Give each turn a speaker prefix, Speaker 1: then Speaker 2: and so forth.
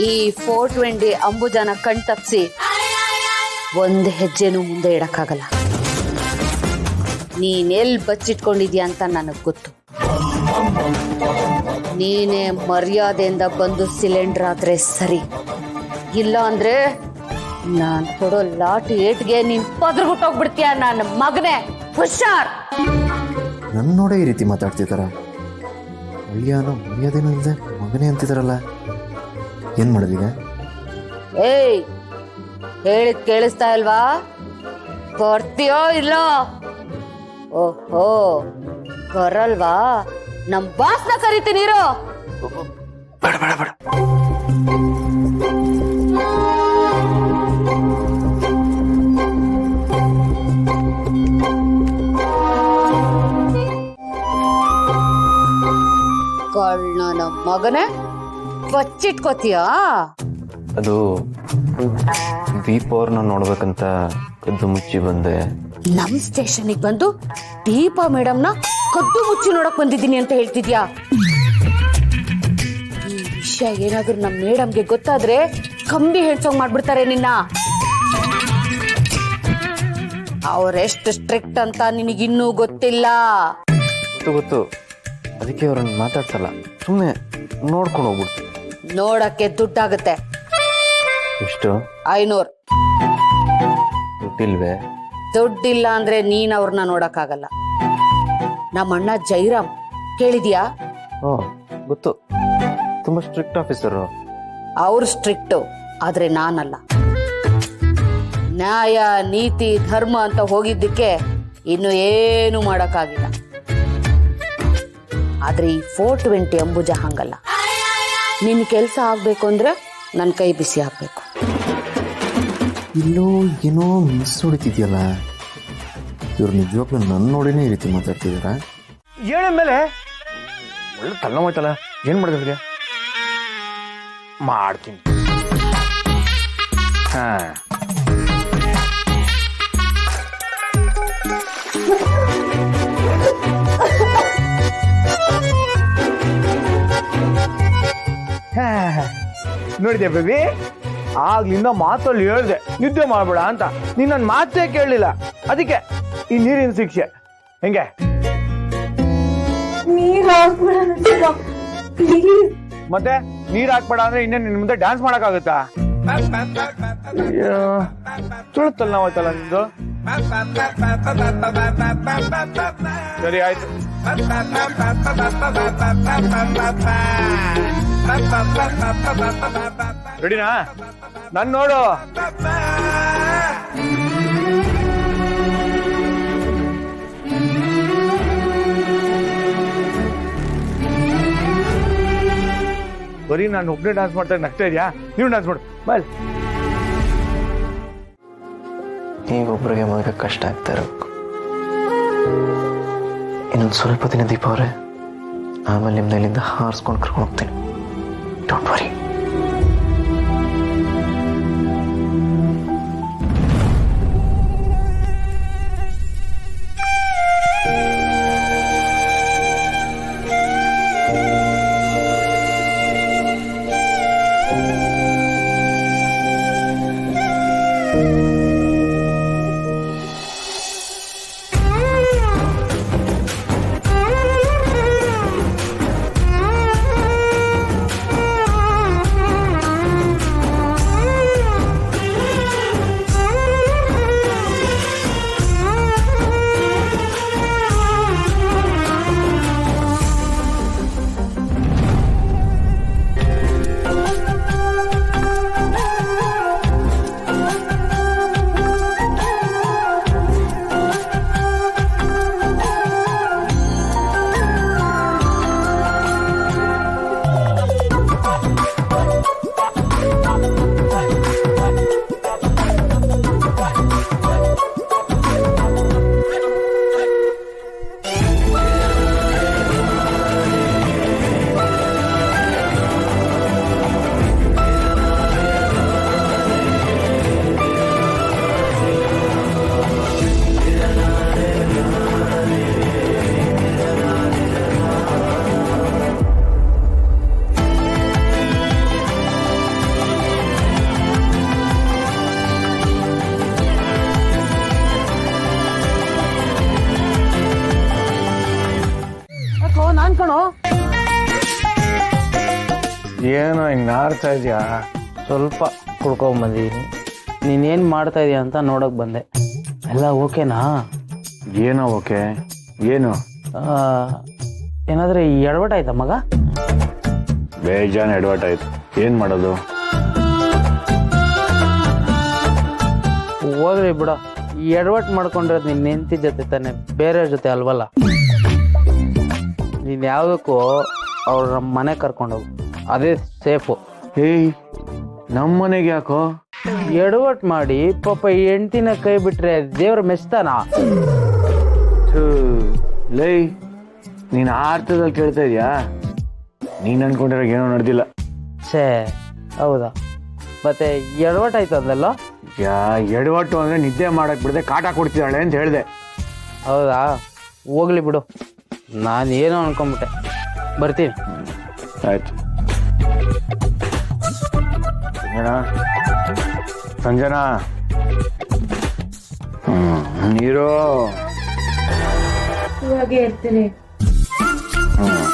Speaker 1: ಈ 420 ಅಂಬುಜನ ಕಣ್ ತಪ್ಸಿ ಒಂದ್ ಹೆಜ್ಜೆನೂ ಮುಂದೆ ಇಡಕ್ಕಾಗಲ್ಲ. ನೀನೆಲ್ ಬಚ್ಚಿಟ್ಕೊಂಡಿದ್ಯಾ ಅಂತ ನನಗ್ ಗೊತ್ತು. ನೀನೇ ಮರ್ಯಾದೆಯಿಂದ ಬಂದು ಸಿಲಿಂಡರ್ ಆದ್ರೆ ಸರಿ, ಇಲ್ಲ ಅಂದ್ರೆ ನಾನ್ ಕೊಡೋ ಲಾಟಿ ಏಟ್ಗೆ ನೀನ್ ಪದ್ರಗುಟ್ಟೋಗ್ಬಿಡ್ತೀಯ ನನ್ನ ಮಗನೇ. ಹುಷಾರ್.
Speaker 2: ನನ್ನ ನೋಡೇ ಈ ರೀತಿ ಮಾತಾಡ್ತಿದಾರ. ಅಳಿಯಾನೋ ಮರ್ಯಾದೇನೂ ಇಲ್ಲದೆ ಮಗನೇ ಅಂತಿದಾರಲ್ಲ, ಏನ್ ಮಾಡೋದೀಗ?
Speaker 1: ಏಯ್, ಹೇಳಿದ್ ಕೇಳಿಸ್ತಾ ಇಲ್ವಾ? ಬರ್ತೀಯೋ ಇಲ್ಲ? ಓಹೋ, ಬರಲ್ವಾ? ನಮ್ ಬಾಸ್ನ ಕರಿತೀನಿರೋ.
Speaker 2: ಬೇಡ ಬೇಡ ಬೇಡ.
Speaker 1: ಕಳ್ಳನ ಮಗನೇ, ಬಚ್ಚಿಟ್ಕೋತೀಯಾ?
Speaker 2: ಅದು ದೀಪ ಅವ್ರನ್ನ ನೋಡ್ಬೇಕಂತ ಕದ್ದು ಮುಚ್ಚಿ ಬಂದೆ.
Speaker 1: ನಮ್ ಸ್ಟೇಷನ್ಗೆ ಬಂದು ದೀಪ ಮೇಡಮ್ನ ಕದ್ದು ಮುಚ್ಚಿ ನೋಡಕ್ ಬಂದಿದ್ದೀನಿ ಅಂತ ಹೇಳ್ತಿದ್ಯಾ? ಈ ವಿಷಯ ಏನಾದ್ರೂ ನಮ್ ಮೇಡಮ್ಗೆ ಗೊತ್ತಾದ್ರೆ ಕಂಬಿ ಹೆಣ್ಸೋಂಗ್ ಮಾಡ್ಬಿಡ್ತಾರೆ ನಿನ್ನ. ಅವ್ರೆಷ್ಟು ಸ್ಟ್ರಿಕ್ಟ್ ಅಂತ ನಿನಗಿನ್ನೂ ಗೊತ್ತಿಲ್ಲ.
Speaker 2: ಗೊತ್ತು, ಅದಕ್ಕೆ ಅವ್ರನ್ನ ಮಾತಾಡ್ಸಲ್ಲ, ಸುಮ್ಮನೆ ನೋಡ್ಕೊಂಡು ಹೋಗ್ಬಿಡ್ತು.
Speaker 1: ನೋಡಕ್ಕೆ ದುಡ್ಡಾಗುತ್ತೆ.
Speaker 2: ಎಷ್ಟು?
Speaker 1: 500.
Speaker 2: ದುಡ್ಡಿಲ್ವೇ?
Speaker 1: ದುಡ್ಡಿಲ್ಲ ಅಂದ್ರೆ ನೀನ್ ಅವ್ರನ್ನ ನೋಡಕ್ಕಾಗಲ್ಲ. ನಮ್ಮ ಅಣ್ಣ ಜೈರಾಮ್ ಕೇಳಿದ್ಯಾ?
Speaker 2: ಗೊತ್ತು, ತುಂಬಾ ಸ್ಟ್ರಿಕ್ಟ್ ಆಫೀಸರು.
Speaker 1: ಅವ್ರು ಸ್ಟ್ರಿಕ್ಟ್, ಆದ್ರೆ ನಾನಲ್ಲ. ನ್ಯಾಯ ನೀತಿ ಧರ್ಮ ಅಂತ ಹೋಗಿದ್ದಕ್ಕೆ ಇನ್ನು ಏನು ಮಾಡಕ್ಕಾಗಿಲ್ಲ. ಆದ್ರೆ ಈ 420 ಅಂಬುಜ ಹಂಗಲ್ಲ. ನಿನ್ ಕೆಲ್ಸ ಆಗ್ಬೇಕು ಅಂದ್ರೆ ನನ್ ಕೈ ಬಿಸಿ ಹಾಕ್ಬೇಕು.
Speaker 2: ಇಲ್ಲೋ ಏನೋ ಮಿಸ್ ಹೊಡಿತಿದ್ಯಲ್ಲ. ಇವ್ರು ನಿಜವಾಗ್ಲೂ ನನ್ನ ನೋಡಿನೇ ಈ ರೀತಿ ಮಾತಾಡ್ತಿದಾರ.
Speaker 3: ಹೇಳ ಮೇಲೆ ಒಳ್ಳೆ ತಲೆನೋಯ್ತಲ್ಲ, ಏನ್ ಮಾಡಿದ್ರೆ ಮಾಡ್ತೀನಿ. ಹಾ, ನೋಡಿದೆ ಬೇಬಿ, ಆಗ್ಲಿಂದ ಮಾತಲ್ಲಿ ಹೇಳ್ದೆ ನಿದ್ದೆ ಮಾಡ್ಬೇಡ ಅಂತ. ನೀನ್ ನನ್ನ ಮಾತೇ ಕೇಳಲಿಲ್ಲ, ಅದಕ್ಕೆ ಈ ನೀರಿನ ಶಿಕ್ಷೆ. ಹೆಂಗೆ? ಮತ್ತೆ ನೀರ್ ಹಾಕ್ಬೇಡ ಅಂದ್ರೆ ಇನ್ನೇನು ನಿನ್ ಮುಂದೆ ಡ್ಯಾನ್ಸ್ ಮಾಡಕ್ಕಾಗತ್ತಾ? ತುಳುತ್ತಲ್ಲ ನಾವಾಯ್ತಲ್ಲ ನಿಂದು. ಸರಿ ಆಯ್ತು. ರೆಡಿನಾ? ನನ್ ನೋಡು. ಬರೀ ನಾನು ಒಬ್ಬನೇ ಡ್ಯಾನ್ಸ್ ಮಾಡ್ತಾ ನಗ್ತಾ ಇದೆಯಾ? ನೀವು ಡ್ಯಾನ್ಸ್ ಮಾಡು ಬಾಯ್.
Speaker 2: ನೀವೊಬ್ಬರಿಗೆ ಮಗ ಕಷ್ಟ ಆಗ್ತಾ ಇರಬೇಕು. ಇನ್ನೊಂದು ಸ್ವಲ್ಪ ದಿನ ದೀಪ ಅವರೇ, ಆಮೇಲೆ ನಿಮ್ಮನ್ನ ಇಲ್ಲಿಂದ ಹಾರಿಸ್ಕೊಂಡು ಕರ್ಕೊಂಡು ಹೋಗ್ತೀನಿ. Don't worry.
Speaker 4: ನಾನ್ ಕಣೋ.
Speaker 3: ಏನೋ ಹಿಂಗ್ ನಾರ್ತಾ ಇದ್ಯಾ?
Speaker 4: ಸ್ವಲ್ಪ ಕುಡ್ಕೊಂಬಂದಿದ್ದೀನಿ. ನೀನೇನು ಮಾಡ್ತಾ ಇದೀಯ ಅಂತ ನೋಡಕ್ ಬಂದೆ. ಎಲ್ಲ ಓಕೆನಾ?
Speaker 3: ಏನೋ ಓಕೆ. ಏನು
Speaker 4: ಏನಾದ್ರೆ ಎಡವಟ್ ಆಯ್ತಾ ಮಗ?
Speaker 3: ಬೇಜಾನ್ ಎಡವಟ್ ಆಯ್ತು. ಏನ್ ಮಾಡೋದು?
Speaker 4: ಹೋಗ್ರಿ ಬಿಡ. ಎಡವಟ್ ಮಾಡ್ಕೊಂಡಿರೋದು ನಿನ್ನ ಹೆಂಡತಿ ಜೊತೆ ತಾನೆ, ಬೇರೆಯವ್ರ ಜೊತೆ ಅಲ್ವಲ್ಲ. ನೀನ್ ಯಾವ್ದಕ್ಕೂ ಅವ್ರ ನಮ್ಮ ಮನೆ ಕರ್ಕೊಂಡೋಗು, ಅದೇ ಸೇಫು.
Speaker 3: ಏಯ್, ನಮ್ಮ ಮನೆಗೆ ಯಾಕೋ?
Speaker 4: ಎಡವಟ್ ಮಾಡಿ ಪಾಪ ಹೆಂಡ್ತಿನ ಕೈ ಬಿಟ್ರೆ ದೇವ್ರ ಮೆಚ್ತಾನ?
Speaker 3: ಲೈ, ನೀನ್ ಆ ಅರ್ಥದಲ್ಲಿ ಕೇಳ್ತಾ ಇದ್ಯಾ? ನೀನ್ ಅನ್ಕೊಂಡಿರೋ ಏನೋ ನಡೆದಿಲ್ಲ.
Speaker 4: ಛೇ, ಹೌದಾ? ಮತ್ತೆ ಎಡವಟ್ ಆಯ್ತು ಅಂದಲ್ಲ?
Speaker 3: ಎಡವಟ್ಟು ಅಂದ್ರೆ ನಿದ್ದೆ ಮಾಡಕ್ ಬಿಡದೆ ಕಾಟ ಕೊಡ್ತಿದ್ದಾಳೆ ಅಂತ ಹೇಳ್ದೆ.
Speaker 4: ಹೌದಾ? ಹೋಗ್ಲಿ ಬಿಡು, ನಾನು ಏನೋ ಅನ್ಕೊಂಬಿಟ್ಟೆ. ಬರ್ತೀನಿ.
Speaker 3: ಆಯ್ತು. ಸಂಜನಾ, ನೀರು
Speaker 1: ಇವಾಗೆ ಇರ್ತೀನಿ.
Speaker 3: ಹ್ಮ್